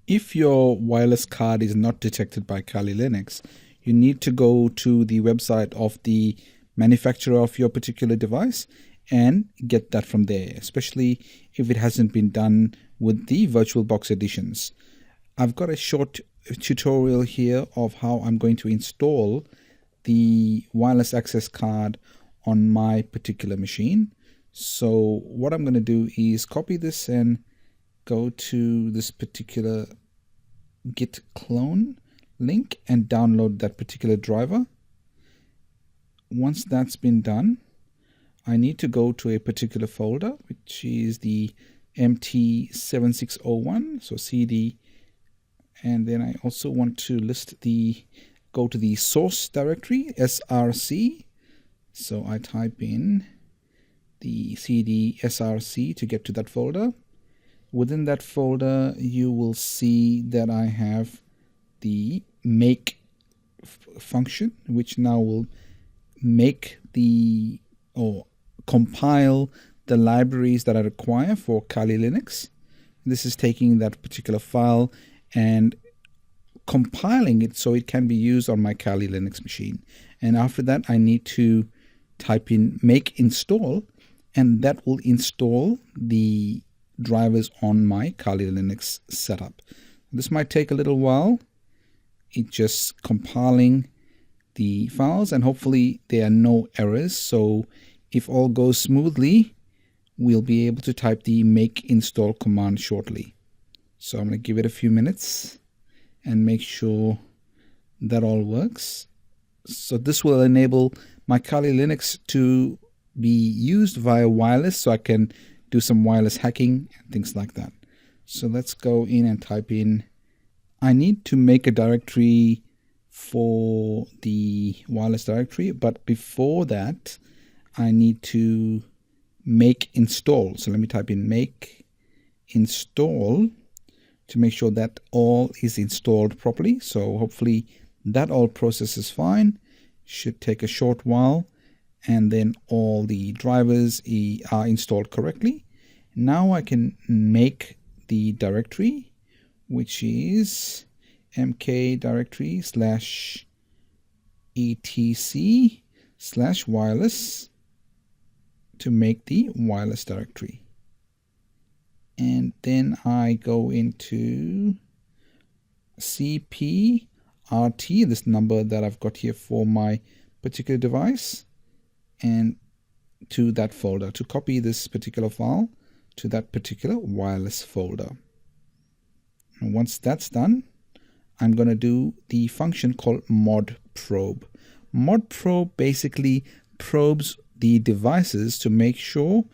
If your wireless card is not detected by Kali Linux, you need to go to the website of the manufacturer of your particular device and get that from there, especially if it hasn't been done with the VirtualBox editions. I've got a short tutorial here of how I'm going to install the wireless access card on my particular machine. So what I'm going to do is copy this and go to this particular git clone link and download that particular driver. Once that's been done, I need to go to a particular folder, which is the MT7601, so CD, and then I also want to go to the source directory, src. So I type in the CD src to get to that folder. Within that folder, you will see that I have the make function, which now will make or compile the libraries that I require for Kali Linux. This is taking that particular file and compiling it so it can be used on my Kali Linux machine. And after that, I need to type in make install, and that will install the drivers on my Kali Linux setup. This might take a little while. It's just compiling the files, and hopefully there are no errors. So if all goes smoothly, we'll be able to type the make install command shortly. So I'm going to give it a few minutes and make sure that all works. So this will enable my Kali Linux to be used via wireless, so I can do some wireless hacking and things like that. So let's go in and type in, I need to make a directory for the wireless directory, but before that I need to make install. So let me type in make install to make sure that all is installed properly. So hopefully that all process is fine. Should take a short while, and then all the drivers are installed correctly. Now I can make the directory, which is mk directory /etc/wireless to make the wireless directory. And then I go into cprt, this number that I've got here for my particular device, and to that folder to copy this particular file to that particular wireless folder. And once that's done, I'm going to do the function called modprobe. Modprobe basically probes the devices to make sure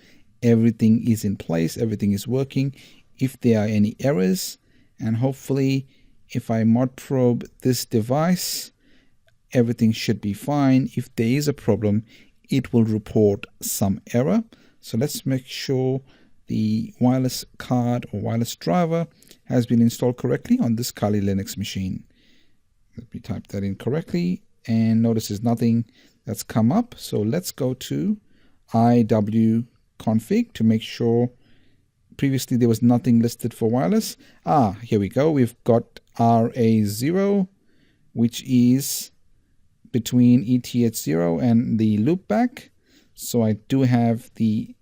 everything is in place, everything is working, if there are any errors, and hopefully if I modprobe this device, everything should be fine. If there is a problem, it will report some error. So let's make sure the wireless card or wireless driver has been installed correctly on this Kali Linux machine. Let me type that in correctly, and notice there's nothing that's come up. So let's go to iw-config to make sure. Previously there was nothing listed for wireless. Here we go. We've got RA0, which is between ETH0 and the loopback. So I do have the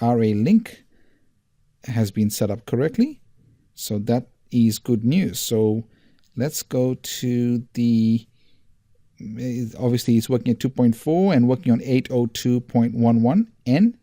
RA link has been set up correctly. So that is good news. So let's go to obviously it's working at 2.4 and working on 802.11n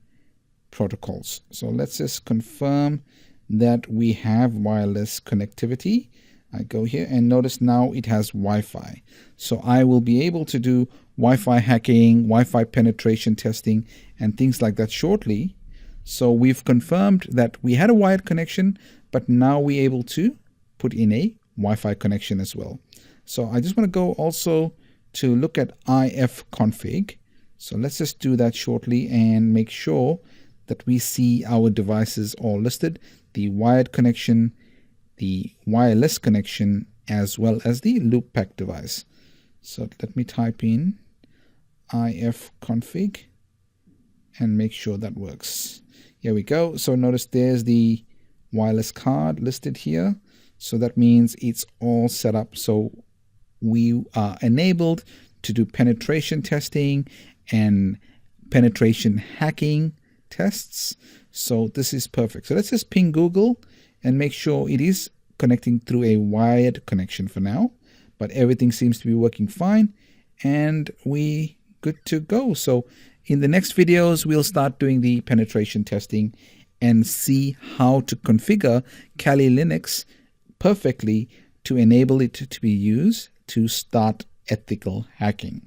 protocols. So let's just confirm that we have wireless connectivity. I go here and notice now it has Wi-Fi. So I will be able to do Wi-Fi hacking, Wi-Fi penetration testing, and things like that shortly. So we've confirmed that we had a wired connection, but now we're able to put in a Wi-Fi connection as well. So I just want to go also to look at if-config. So let's just do that shortly and make sure that we see our devices all listed, the wired connection, the wireless connection, as well as the loopback device. So let me type in if-config and make sure that works. Here we go. So notice there's the wireless card listed here. So that means it's all set up. So we are enabled to do penetration testing and penetration hacking tests. So this is perfect. So let's just ping Google and make sure it is connecting through a wired connection for now. But everything seems to be working fine. And we good to go. So in the next videos, we'll start doing the penetration testing and see how to configure Kali Linux perfectly to enable it to be used to start ethical hacking.